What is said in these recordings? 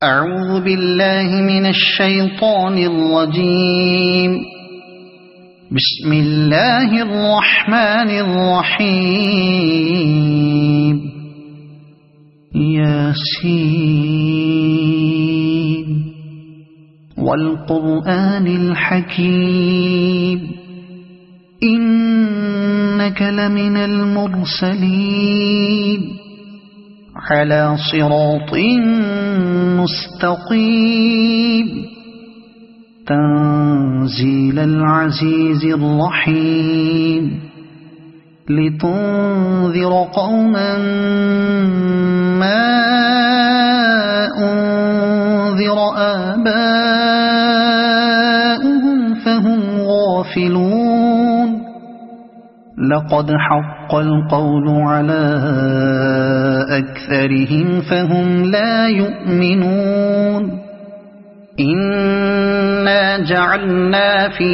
أعوذ بالله من الشيطان الرجيم. بسم الله الرحمن الرحيم. ياسين والقرآن الحكيم إنك لمن المرسلين على صراط مستقيم تنزيل العزيز الرحيم لتنذر قوما ما أنذر آباؤهم فهم غافلون. لقد حق القول على أكثرهم فهم لا يؤمنون. إنا جعلنا في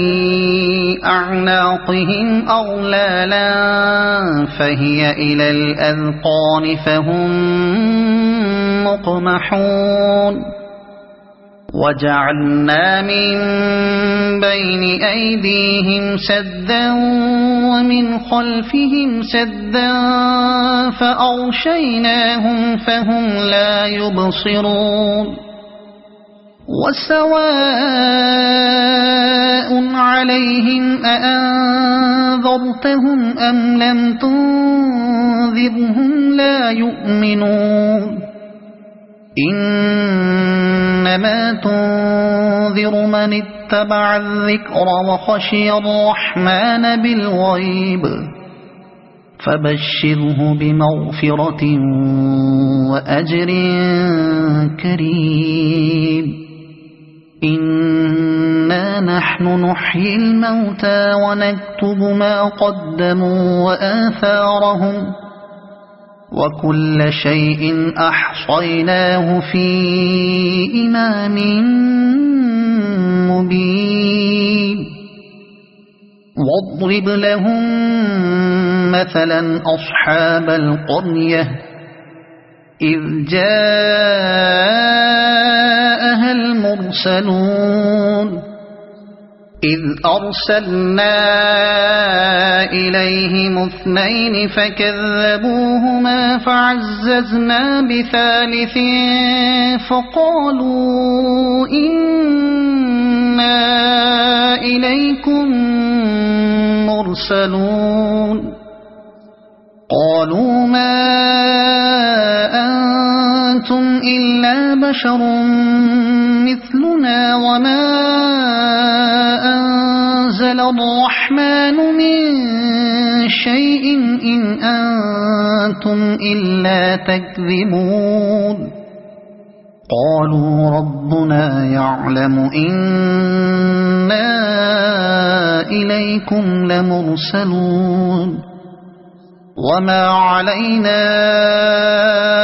أعناقهم أغلالا فهي إلى الأذقان فهم مقمحون. وجعلنا من بين أيديهم سدا ومن خلفهم سدا فأغشيناهم فهم لا يبصرون. وسواء عليهم أأنذرتهم أم لم تنذرهم لا يؤمنون. إنما تنذر من اتبع الذكر وخشي الرحمن بالغيب فبشره بمغفرة وأجر كريم. إنا نحن نحيي الموتى ونكتب ما قدموا وآثارهم وكل شيء أحصيناه في إمام مبين. واضرب لهم مثلا أصحاب القرية إذ جاءها المرسلون إذ أرسلنا إليهم اثنين فكذبوهما فعززنا بثالث فقالوا إنا إليكم مرسلون. قالوا ما أنتم إلا بشر مثلنا وما أنزل الرحمن من شيء إن أنتم إلا تكذبون. قالوا ربنا يعلم إنا إليكم لمرسلون وما علينا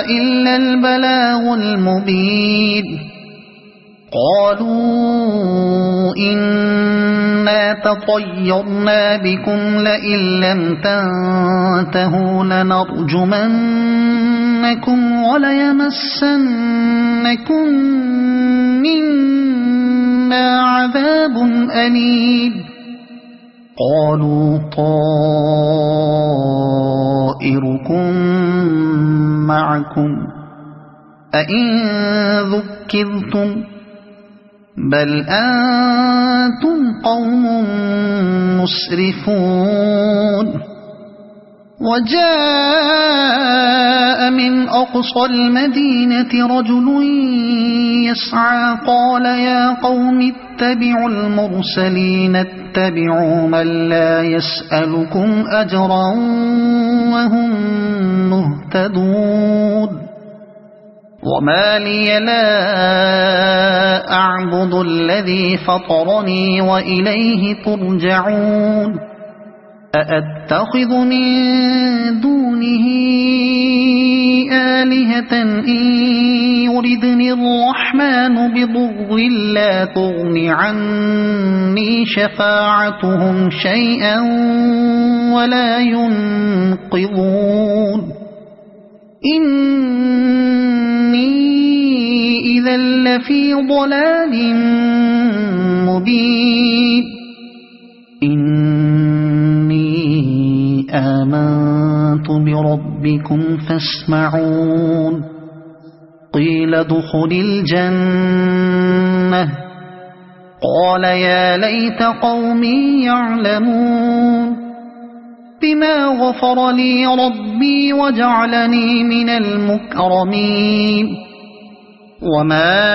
إلا البلاغ المبين. قالوا إنا تطيرنا بكم لئن لم تنتهوا لنرجمنكم وليمسنكم منا عذاب أليم. قالوا طائركم معكم أئن ذكرتم بل أنتم قوم مسرفون. وجاء من أقصى المدينة رجل يسعى قال يا قوم اتبعوا المرسلين اتبعوا من لا يسألكم أجرا وهم مهتدون. وما لي لا أعبد الذي فطرني وإليه ترجعون. أأتخذ من دونه آلهة إن يردني الرحمن بضر لا تغن عني شفاعتهم شيئا ولا ينقذون. إني إذا لفي ضلال مبين إني آمنت بربكم فاسمعون قيل ادخل الجنة قال يا ليت قومي يعلمون بما غفر لي ربي وجعلني من المكرمين وما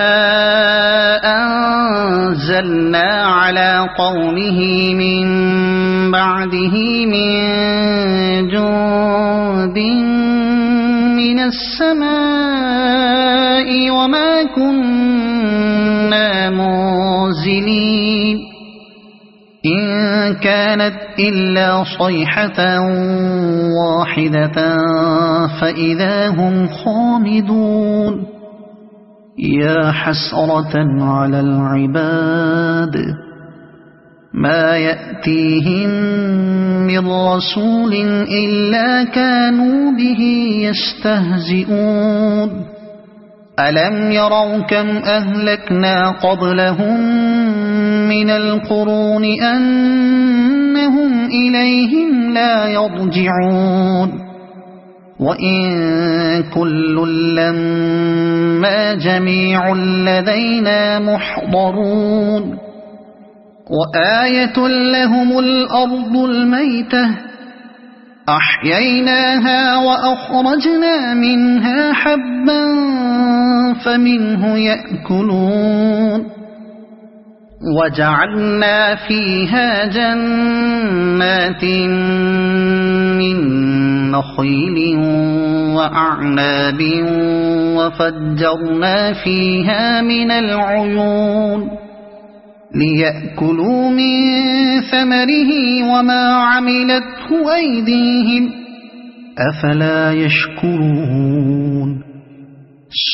أنزلنا على قومه من بعده من جند من السماء وما كنا منزلين إن كانت إلا صيحة واحدة فإذا هم خامدون يا حسرة على العباد ما يأتيهم من رسول إلا كانوا به يستهزئون ألم يروا كم أهلكنا قبلهم من القرون أنهم إليهم لا يرجعون وإن كل لما جميع لدينا محضرون وآية لهم الأرض الميتة أحييناها وأخرجنا منها حبا فمنه يأكلون وجعلنا فيها جنات من نخيل وأعناب وفجرنا فيها من العيون ليأكلوا من ثمره وما عملته أيديهم أفلا يشكرون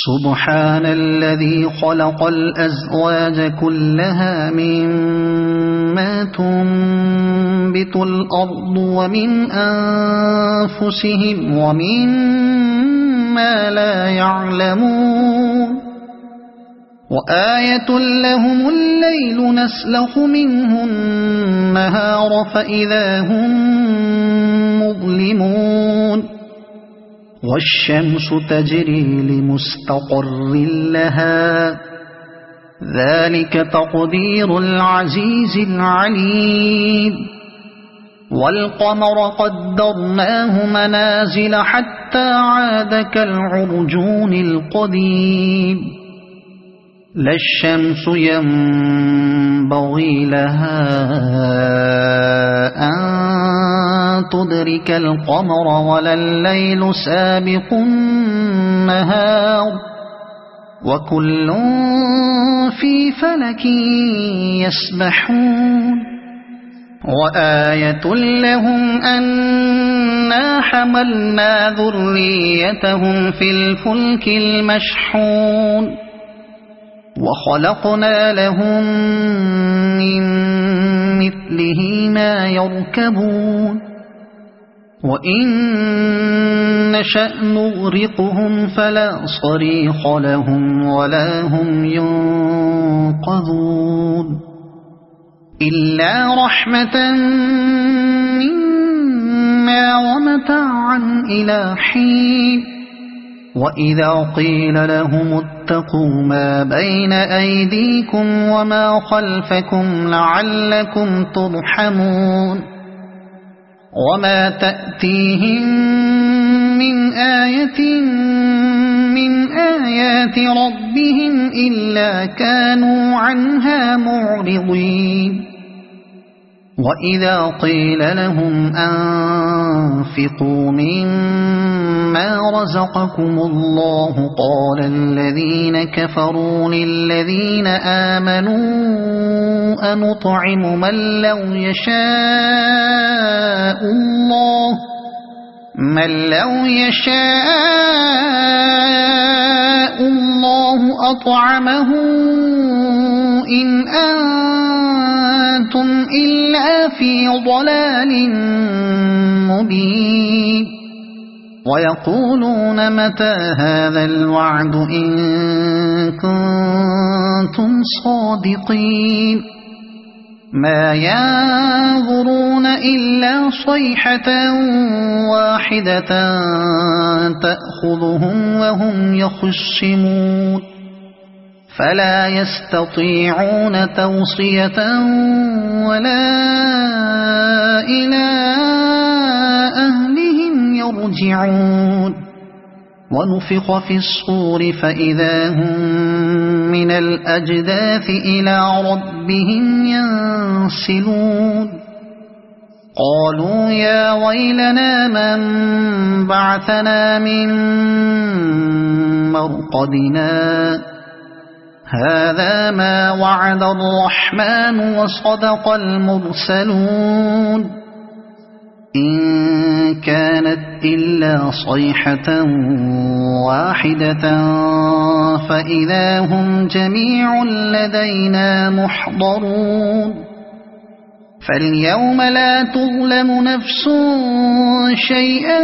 سبحان الذي خلق الأزواج كلها مما تنبت الأرض ومن أنفسهم ومما لا يعلمون وآية لهم الليل نسلخ منه النهار فإذا هم مظلمون والشمس تجري لمستقر لها ذلك تقدير العزيز العليم والقمر قدرناه منازل حتى عاد كالعرجون القديم لا الشمس ينبغي لها أن تدرك القمر ولا الليل سابق النهار وكل في فلك يسبحون وآية لهم أنا حملنا ذريتهم في الفلك المشحون وخلقنا لهم من مثله ما يركبون وإن نشأ نغرقهم فلا صريخ لهم ولا هم ينقذون إلا رحمة منا ومتاعا إلى حين وإذا قيل لهم اتقوا ما بين أيديكم وما خلفكم لعلكم ترحمون وما تأتيهم من آية من آيات ربهم إلا كانوا عنها معرضين وإذا قيل لهم أنفقوا مما رزقكم الله قال الذين كفروا للذين آمنوا أنطعم من لو يشاء الله أطعمه إن أنتم إلا في ضلال مبين ويقولون متى هذا الوعد إن كنتم كنتم صادقين ما ينظرون إلا صيحة واحدة تأخذهم وهم يخصمون فلا يستطيعون توصية ولا إلى أهلهم يرجعون ونفخ في الصور فإذا هم من الأجداث إلى ربهم ينسلون قالوا يا ويلنا من بعثنا من مرقدنا هذا ما وعد الرحمن وصدق المرسلون إن كانت إلا صيحة واحدة فإذا هم جميع لدينا محضرون فاليوم لا تظلم نفس شيئا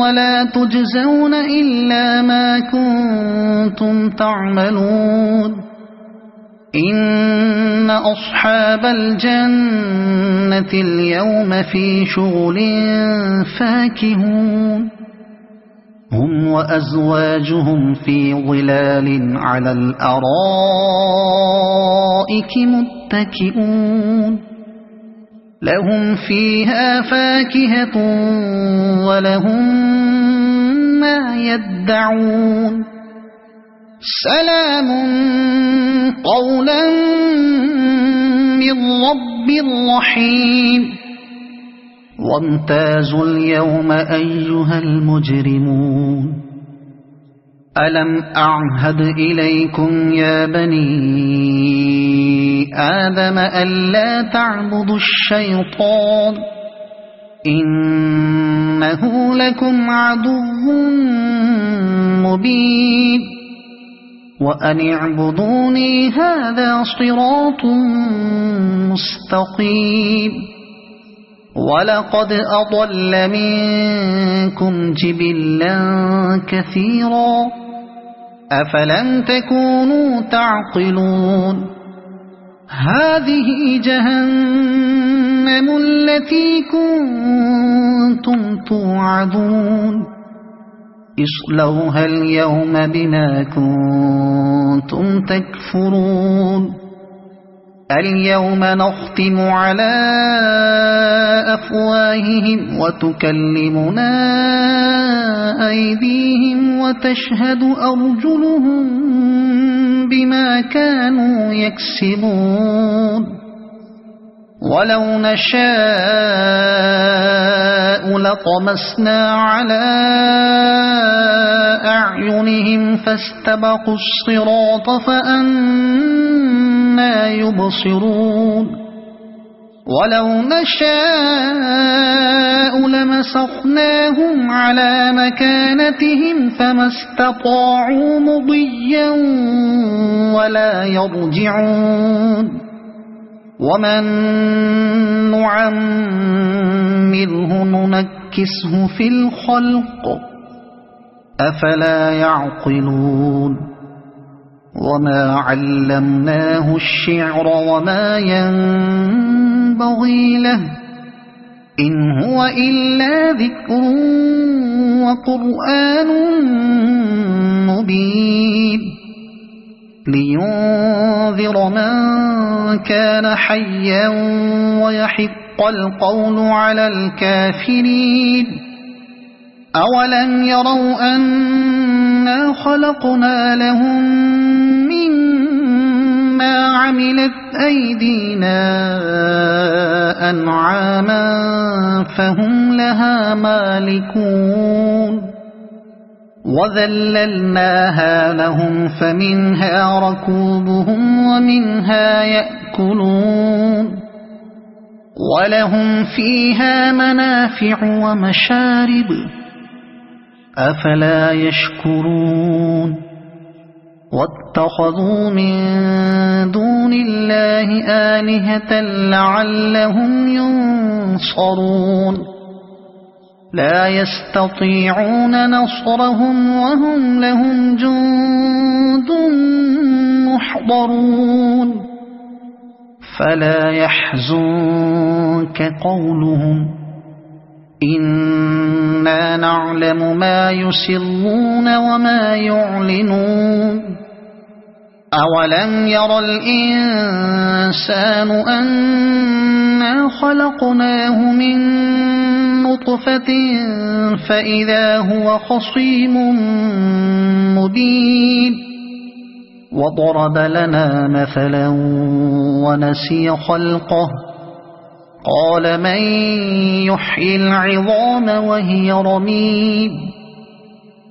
ولا تجزون إلا ما كنتم تعملون إن أصحاب الجنة اليوم في شغل فاكهون هم وأزواجهم في ظلال على الأرائك متكئون لهم فيها فاكهة ولهم ما يدعون سلام قولا من رب رحيم وامتازوا اليوم أيها المجرمون ألم أعهد إليكم يا بني آدم ألا تعبدوا الشيطان إنه لكم عدو مبين وأن اعبدوني هذا صراط مستقيم ولقد أضل منكم جبلا كثيرا أفلم تكونوا تعقلون هذه جهنم التي كنتم توعدون اصلوها اليوم بما كنتم تكفرون اليوم نختم على أفواههم وتكلمنا أيديهم وتشهد أرجلهم بما كانوا يكسبون ولو نشاء لطمسنا على أعينهم فاستبقوا الصراط فأنى يبصرون ولو نشاء لمسخناهم على مكانتهم فما استطاعوا مضيا ولا يرجعون ومن نعمره ننكسه في الخلق أفلا يعقلون وما علمناه الشعر وما ينبغي له إن هو إلا ذكر وقرآن مبين لينذر من كان حيا ويحق القول على الكافرين أولم يروا أنا خلقنا لهم مما عملت أيدينا أنعاما فهم لها مالكون وذللناها لهم فمنها ركوبهم ومنها يأكلون ولهم فيها منافع ومشارب أفلا يشكرون واتخذوا من دون الله آلهة لعلهم ينصرون لا يستطيعون نصرهم وهم لهم جند يحضرون فلا يحزنك قولهم إنا نعلم ما يسرون وما يعلنون أولم ير الإنسان أنا خلقناه من نطفة فإذا هو خصيم مبين وضرب لنا مثلا ونسي خلقه قال من يحيي العظام وهي رميم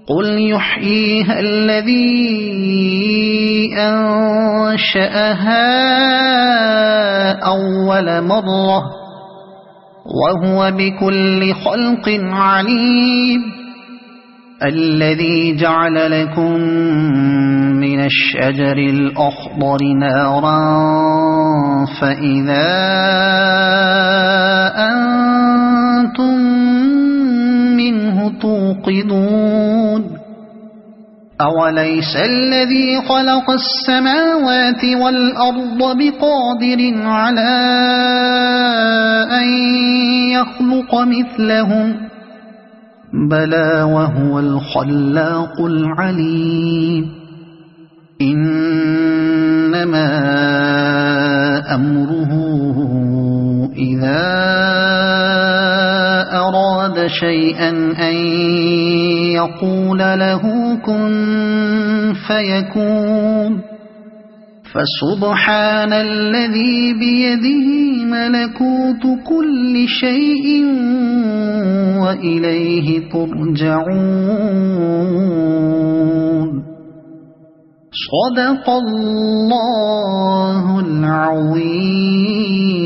قل يحييها الذي أنشأها أول مرة وهو بكل خلق عليم الذي جعل لكم من الشجر الأخضر نارا فإذا أنتم منه توقدون أوليس الذي خلق السماوات والأرض بقادر على أن يخلق مثلهم بلى وهو الخلاق العليم إنما أمره إذا أراد شيئا أن يقول له كن فيكون فسبحان الذي بيده ملكوت كل شيء وإليه ترجعون صدق الله العظيم.